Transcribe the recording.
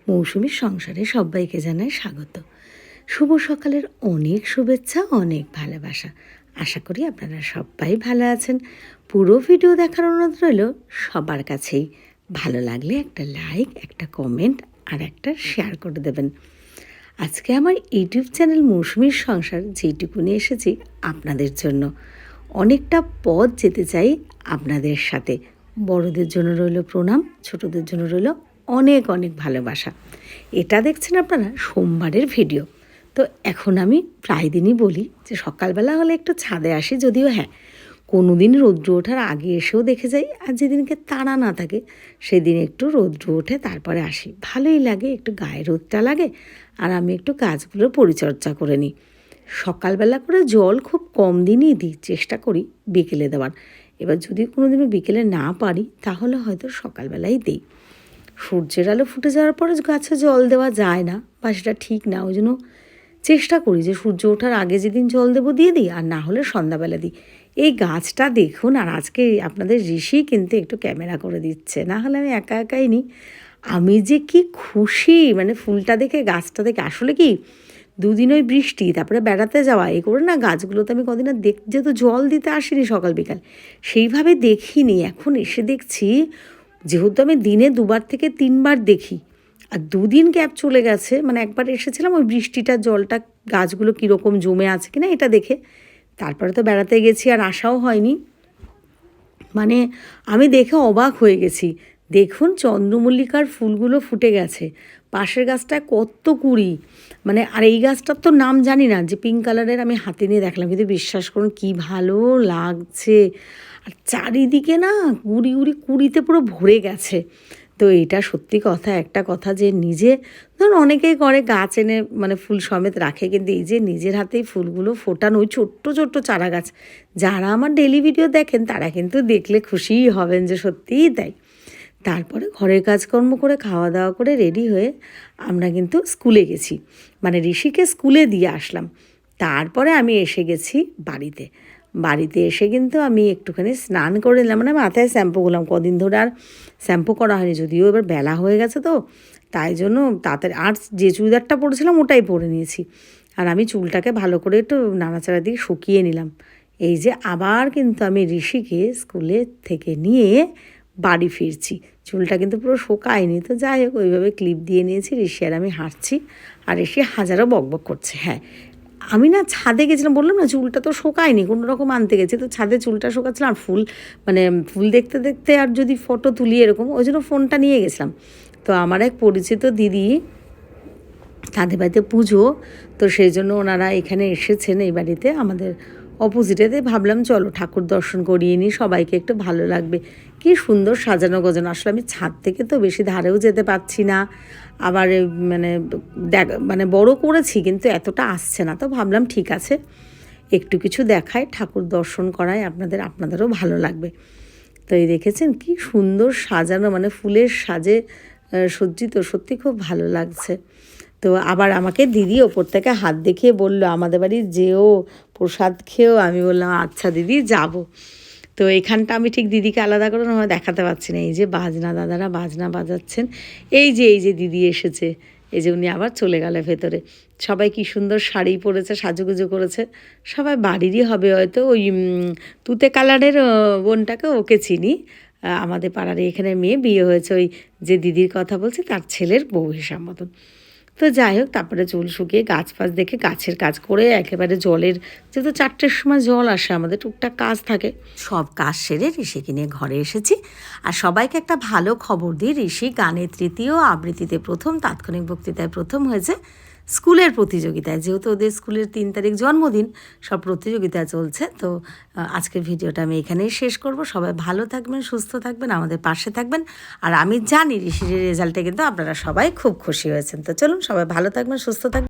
মৌসুমীর সংসারে সবাইকে জানাই স্বাগত। শুভ সকালের অনেক শুভেচ্ছা, অনেক ভালোবাসা। আশা করি আপনারা সবাই ভালো আছেন। পুরো ভিডিও দেখার অনুরোধ রইল সবার কাছেই। ভালো লাগলে একটা লাইক, একটা কমেন্ট আর একটা শেয়ার করে দেবেন। আজকে আমার ইউটিউব চ্যানেল মৌসুমীর সংসার যেটুকু নিয়ে এসেছি আপনাদের জন্য। অনেকটা পথ যেতে চাই আপনাদের সাথে। বড়দের জন্য রইল প্রণাম, ছোটদের জন্য রইল অনেক অনেক ভালোবাসা। এটা দেখছেন আপনারা সোমবারের ভিডিও। তো এখন আমি প্রায় দিনই বলি যে সকালবেলা হলে একটু ছাদে আসি, যদিও হ্যাঁ কোনো দিন রৌদ্র ওঠার আগে এসেও দেখে যাই, আর যেদিনকে তাড়া না থাকে সেদিন একটু রৌদ্র ওঠে তারপরে আসি। ভালোই লাগে, একটু গায়ে রোদটা লাগে আর আমি একটু গাছগুলোর পরিচর্যা করে নিই। সকালবেলা করে জল খুব কম দিনই দিই, চেষ্টা করি বিকেলে দেওয়ার। এবার যদি কোনো দিনও বিকেলে না পারি তাহলে হয়তো সকালবেলাই দিই। সূর্যের আলো ফুটে যাওয়ার পরে গাছে জল দেওয়া যায় না, বা সেটা ঠিক না, ওই জন্য চেষ্টা করি যে সূর্য ওঠার আগে যেদিন জল দেবো দিয়ে দিই, আর না হলে সন্ধ্যাবেলা দিই। এই গাছটা দেখুন, আর আজকে আপনাদের ঋষি কিন্তু একটু ক্যামেরা করে দিচ্ছে, না হলে আমি একা একাই নিই। আমি যে কি খুশি, মানে ফুলটা দেখে, গাছটা দেখে। আসলে কি দুদিন ওই বৃষ্টি, তারপরে বেড়াতে যাওয়া, এই করে না গাছগুলোতে আমি কদিন আর যেহেতু জল দিতে আসিনি সকাল বিকাল, সেইভাবে দেখিনি। এখন এসে দেখছি, যেহেতু আমি দিনে 2বার থেকে 3বার দেখি, আর 2দিন গ্যাপ চলে গেছে, মানে একবার এসেছিলাম ওই বৃষ্টিটার জলটা গাছগুলো কীরকম জমে আছে কিনা এটা দেখে, তারপরে তো বেড়াতে গেছি আর আসাও হয়নি। মানে আমি দেখে অবাক হয়ে গেছি। দেখুন চন্দ্রমল্লিকার ফুলগুলো ফুটে গেছে, পাশের গাছটায় কত কুড়ি, মানে আর এই গাছটার তো নাম জানি না, যে পিঙ্ক কালারের, আমি হাতে নিয়ে দেখলাম, কিন্তু বিশ্বাস করুন কী ভালো লাগছে। আর চারিদিকে না কুড়িতে পুরো ভরে গেছে। তো এটা সত্যি কথা, একটা কথা যে নিজে ধরুন অনেকেই করে গাছ এনে মানে ফুল সমেত রাখে, কিন্তু এই যে নিজের হাতেই ফুলগুলো ফোটানো, ওই ছোট্ট ছোট্ট চারা গাছ, যারা আমার ডেলি ভিডিও দেখেন তারা কিন্তু দেখলে খুশিই হবেন যে সত্যিই তাই। তারপরে ঘরের কাজকর্ম করে খাওয়া দাওয়া করে রেডি হয়ে আমরা কিন্তু স্কুলে গেছি, মানে ঋষিকে স্কুলে দিয়ে আসলাম। তারপরে আমি এসে গেছি বাড়িতে এসে কিন্তু আমি একটুখানি স্নান করে নিলাম, মানে মাথায় শ্যাম্পু করলাম। কদিন ধরে আর শ্যাম্পু করা হয়নি, যদিও এবার বেলা হয়ে গেছে, তো তাই জন্য তাড়াতাড়ি আর যে চুড়িদারটা পরেছিলাম ওটাই পরে নিয়েছি। আর আমি চুলটাকে ভালো করে একটু নাড়াচাড়া দিয়ে শুকিয়ে নিলাম। এই যে আবার কিন্তু আমি ঋষিকে স্কুলে থেকে নিয়ে বাড়ি ফিরছি। চুলটা কিন্তু পুরো শোকায়নি, তো যাই হোক ওইভাবে ক্লিপ দিয়ে নিয়েছি। ঋষি আর আমি হাঁটছি, আর ঋষি হাজারো বকবক করছে। হ্যাঁ, আমি না ছাদে গেছিলাম, বললাম না চুলটা তো শোকায়নি, কোনো রকম আনতে গেছি, তো ছাদে চুলটা শোকাচ্ছিলাম। আর ফুল দেখতে দেখতে আর যদি ফটো তুলি এরকম, ওই জন্য ফোনটা নিয়ে গেছিলাম। তো আমার এক পরিচিত দিদি, তাদের বাড়িতে পুজো, তো সেই জন্য ওনারা এখানে এসেছেন এই বাড়িতে আমাদের অপোজিটেতে। ভাবলাম চলো ঠাকুর দর্শন করিয়ে নিই, সবাইকে একটু ভালো লাগবে। কি সুন্দর সাজানো গোজানো। আসলে আমি ছাদ থেকে তো বেশি ধারেও যেতে পারছি না, আবার মানে বড় করেছি কিন্তু এতটা আসছে না, তো ভাবলাম ঠিক আছে একটু কিছু দেখায়, ঠাকুর দর্শন করায়, আপনাদেরও ভালো লাগবে। তো এই দেখেছেন কি সুন্দর সাজানো, মানে ফুলের সাজে সজ্জিত, সত্যি খুব ভালো লাগছে। তো আবার আমাকে দিদি ওপর থেকে হাত দেখিয়ে বলল আমাদের বাড়ি যেও, প্রসাদ খেয়েও। আমি বললাম আচ্ছা দিদি যাব। তো এখানটা আমি ঠিক দিদিকে আলাদা করে আমার দেখাতে পারছি না। এই যে দাদারা বাজনা বাজাচ্ছেন, এই যে দিদি এসেছে, এই যে উনি আবার চলে গেলে ভেতরে। সবাই কি সুন্দর শাড়ি পরেছে, সাজুগুজু করেছে, সবাই বাড়িরই হবে হয়তো। ওই তুতে কালারের বোনটাকে ওকে চিনি, আমাদের পাড়ার এখানে মেয়ে, বিয়ে হয়েছে ওই যে দিদির কথা বলছি তার ছেলের বউ হিসাব মতন। তো যাই হোক, তারপরে চুল শুকিয়ে গাছ ফাছ দেখে গাছের কাজ করে একেবারে জলের, যেহেতু 4টের সময় জল আসে, আমাদের টুকটাক কাজ থাকে, সব কাজ সেরে ঋষিকে নিয়ে ঘরে এসেছি। আর সবাইকে একটা ভালো খবর দিই, ঋষি গানে 3য়, আবৃত্তিতে 1ম, তাৎক্ষণিক বক্তৃতায় 1ম হয়েছে। স্কুলের প্রতিযোগিতায়, যেহেতু ওদের স্কুলের 3 তারিখ জন্মদিন, সব প্রতিযোগিতা চলছে। তো আজকের ভিডিওটা আমি এখানেই শেষ করব। সবাই ভালো থাকবেন, সুস্থ থাকবেন, আমাদের পাশে থাকবেন। আর আমি জানি ঋষির রেজাল্টে কিন্তু আপনারা সবাই খুব খুশি হয়েছেন। তো চলুন সবাই ভালো থাকবেন, সুস্থ থাকবেন।